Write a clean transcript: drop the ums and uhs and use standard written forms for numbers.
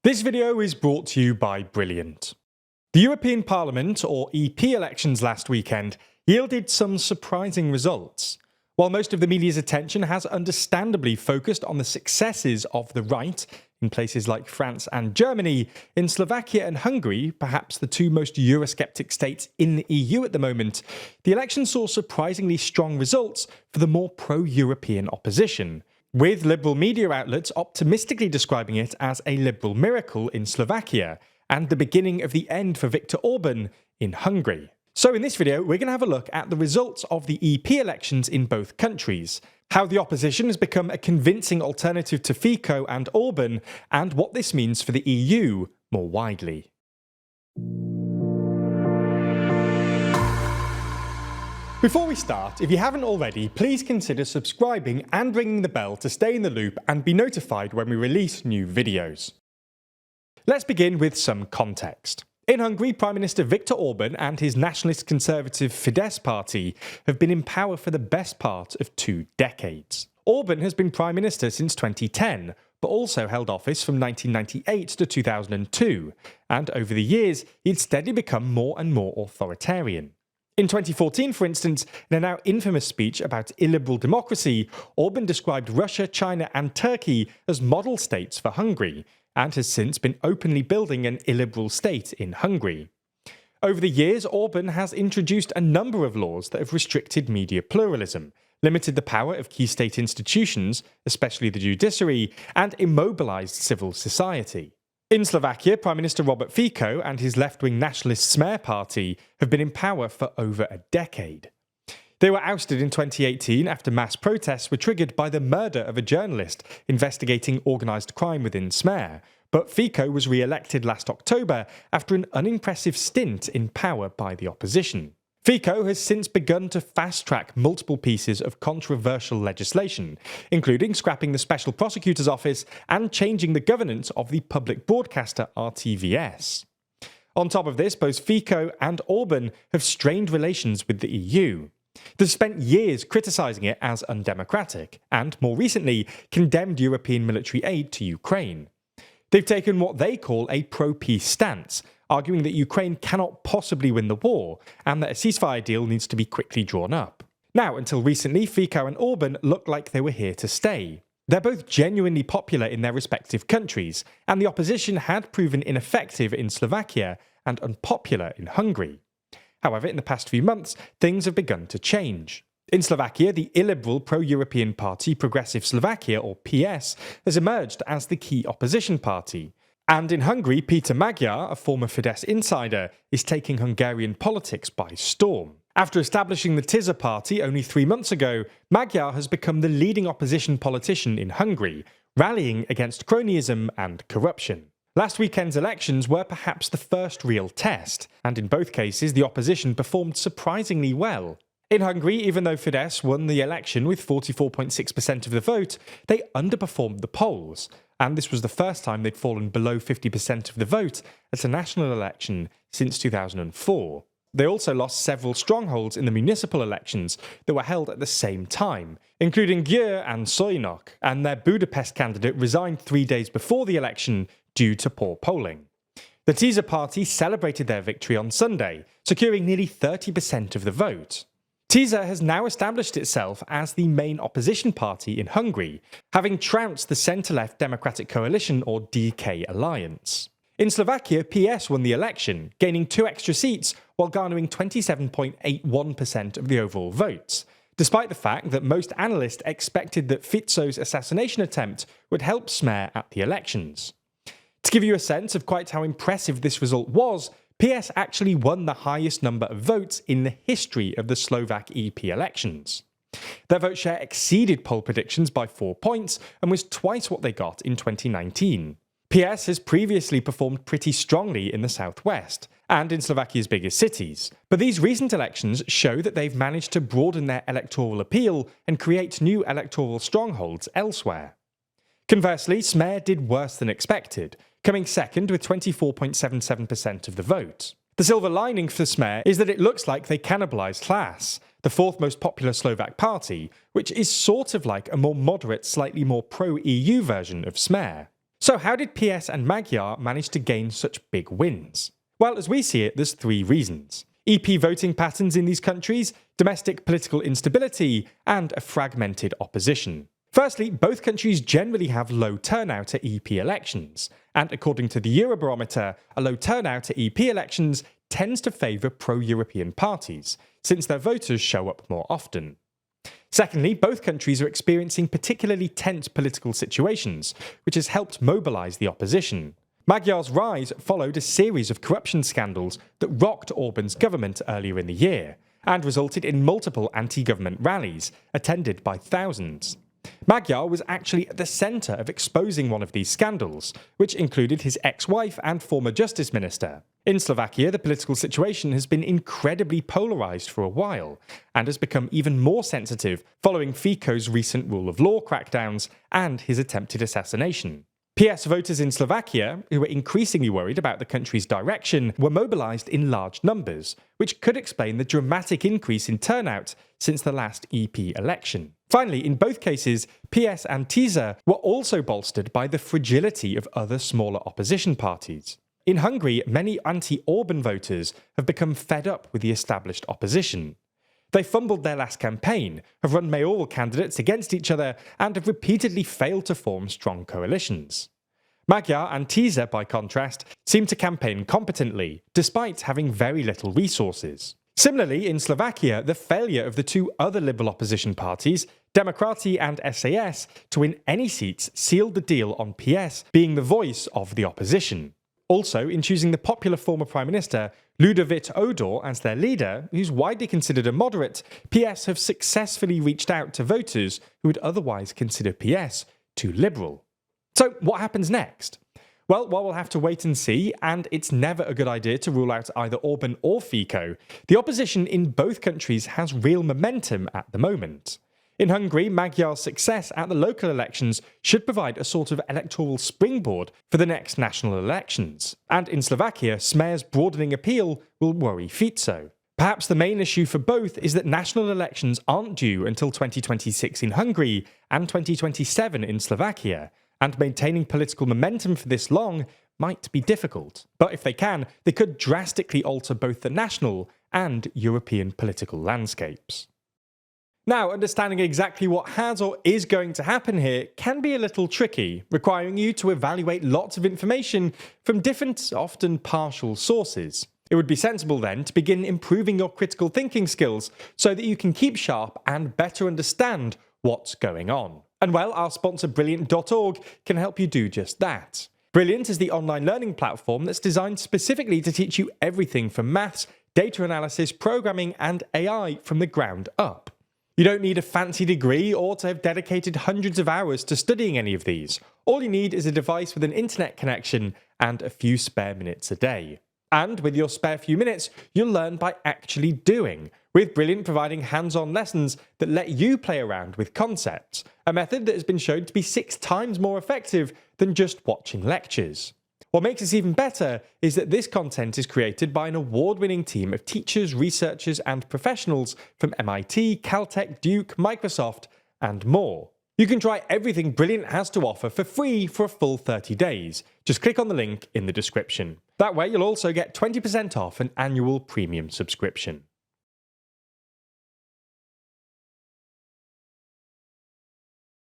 This video is brought to you by Brilliant. The European Parliament, or EP elections last weekend, yielded some surprising results. While most of the media's attention has understandably focused on the successes of the right in places like France and Germany, in Slovakia and Hungary, perhaps the two most Eurosceptic states in the EU at the moment, the election saw surprisingly strong results for the more pro-European opposition, with liberal media outlets optimistically describing it as a liberal miracle in Slovakia and the beginning of the end for Viktor Orban in Hungary. So in this video, we're going to have a look at the results of the EP elections in both countries, how the opposition has become a convincing alternative to Fico and Orban, and what this means for the EU more widely. Before we start, if you haven't already, please consider subscribing and ringing the bell to stay in the loop and be notified when we release new videos. Let's begin with some context. In Hungary, Prime Minister Viktor Orban and his nationalist conservative Fidesz party have been in power for the best part of 2 decades. Orban has been Prime Minister since 2010, but also held office from 1998 to 2002, and over the years he'd steadily become more and more authoritarian. In 2014, for instance, in a now infamous speech about illiberal democracy, Orban described Russia, China and Turkey as model states for Hungary, and has since been openly building an illiberal state in Hungary. Over the years, Orban has introduced a number of laws that have restricted media pluralism, limited the power of key state institutions, especially the judiciary, and immobilised civil society. In Slovakia, Prime Minister Robert Fico and his left-wing nationalist Smer party have been in power for over a decade. They were ousted in 2018 after mass protests were triggered by the murder of a journalist investigating organised crime within Smer, but Fico was re-elected last October after an unimpressive stint in power by the opposition. Fico has since begun to fast-track multiple pieces of controversial legislation, including scrapping the Special Prosecutor's Office and changing the governance of the public broadcaster RTVS. On top of this, both Fico and Orban have strained relations with the EU. They've spent years criticising it as undemocratic, and more recently condemned European military aid to Ukraine. They've taken what they call a pro-peace stance, arguing that Ukraine cannot possibly win the war, and that a ceasefire deal needs to be quickly drawn up. Now, until recently, Fico and Orban looked like they were here to stay. They're both genuinely popular in their respective countries, and the opposition had proven ineffective in Slovakia and unpopular in Hungary. However, in the past few months, things have begun to change. In Slovakia, the illiberal pro-European party Progressive Slovakia, or PS, has emerged as the key opposition party. And in Hungary, Peter Magyar, a former Fidesz insider, is taking Hungarian politics by storm. After establishing the Tisza party only 3 months ago, Magyar has become the leading opposition politician in Hungary, rallying against cronyism and corruption. Last weekend's elections were perhaps the first real test, and in both cases the opposition performed surprisingly well. In Hungary, even though Fidesz won the election with 44.6% of the vote, they underperformed the polls, and this was the first time they'd fallen below 50% of the vote at a national election since 2004. They also lost several strongholds in the municipal elections that were held at the same time, including Győr and Szolnok, and their Budapest candidate resigned 3 days before the election due to poor polling. The Tisza party celebrated their victory on Sunday, securing nearly 30% of the vote. Tisza has now established itself as the main opposition party in Hungary, having trounced the centre-left Democratic Coalition, or DK alliance. In Slovakia, PS won the election, gaining 2 extra seats while garnering 27.81% of the overall votes, despite the fact that most analysts expected that Fico's assassination attempt would help Smer at the elections. To give you a sense of quite how impressive this result was, PS actually won the highest number of votes in the history of the Slovak EP elections. Their vote share exceeded poll predictions by 4 points and was twice what they got in 2019. PS has previously performed pretty strongly in the southwest and in Slovakia's biggest cities, but these recent elections show that they've managed to broaden their electoral appeal and create new electoral strongholds elsewhere. Conversely, Smer did worse than expected, coming second with 24.77% of the vote. The silver lining for Smer is that it looks like they cannibalised Hlas, the 4th most popular Slovak party, which is sort of like a more moderate, slightly more pro-EU version of Smer. So how did PS and Magyar manage to gain such big wins? Well, as we see it, there's three reasons. EP voting patterns in these countries, domestic political instability, and a fragmented opposition. Firstly, both countries generally have low turnout at EP elections, and according to the Eurobarometer, a low turnout at EP elections tends to favour pro-European parties, since their voters show up more often. Secondly, both countries are experiencing particularly tense political situations, which has helped mobilise the opposition. Magyar's rise followed a series of corruption scandals that rocked Orban's government earlier in the year, and resulted in multiple anti-government rallies, attended by thousands. Magyar was actually at the centre of exposing one of these scandals, which included his ex-wife and former justice minister. In Slovakia, the political situation has been incredibly polarised for a while, and has become even more sensitive following Fico's recent rule of law crackdowns and his attempted assassination. PS voters in Slovakia, who were increasingly worried about the country's direction, were mobilised in large numbers, which could explain the dramatic increase in turnout since the last EP election. Finally, in both cases, PS and TISA were also bolstered by the fragility of other smaller opposition parties. In Hungary, many anti-Orban voters have become fed up with the established opposition. They fumbled their last campaign, have run mayoral candidates against each other, and have repeatedly failed to form strong coalitions. Magyar and TISA, by contrast, seem to campaign competently, despite having very little resources. Similarly, in Slovakia, the failure of the two other liberal opposition parties, Demokrati and SAS, to win any seats sealed the deal on PS being the voice of the opposition. Also, in choosing the popular former Prime Minister Ludovit Odor as their leader, who's widely considered a moderate, PS have successfully reached out to voters who would otherwise consider PS too liberal. So what happens next? Well, while we'll have to wait and see, and it's never a good idea to rule out either Orban or Fico, the opposition in both countries has real momentum at the moment. In Hungary, Magyar's success at the local elections should provide a sort of electoral springboard for the next national elections. And in Slovakia, Smer's broadening appeal will worry Fico. Perhaps the main issue for both is that national elections aren't due until 2026 in Hungary and 2027 in Slovakia, and maintaining political momentum for this long might be difficult. But if they can, they could drastically alter both the national and European political landscapes. Now, understanding exactly what has or is going to happen here can be a little tricky, requiring you to evaluate lots of information from different, often partial sources. It would be sensible then to begin improving your critical thinking skills so that you can keep sharp and better understand what's going on. And well, our sponsor Brilliant.org can help you do just that. Brilliant is the online learning platform that's designed specifically to teach you everything from maths, data analysis, programming, and AI from the ground up. You don't need a fancy degree or to have dedicated hundreds of hours to studying any of these. All you need is a device with an internet connection and a few spare minutes a day. And with your spare few minutes, you'll learn by actually doing, with Brilliant providing hands-on lessons that let you play around with concepts, a method that has been shown to be 6 times more effective than just watching lectures. What makes this even better is that this content is created by an award-winning team of teachers, researchers, and professionals from MIT, Caltech, Duke, Microsoft, and more. You can try everything Brilliant has to offer for free for a full 30 days. Just click on the link in the description. That way, you'll also get 20% off an annual premium subscription.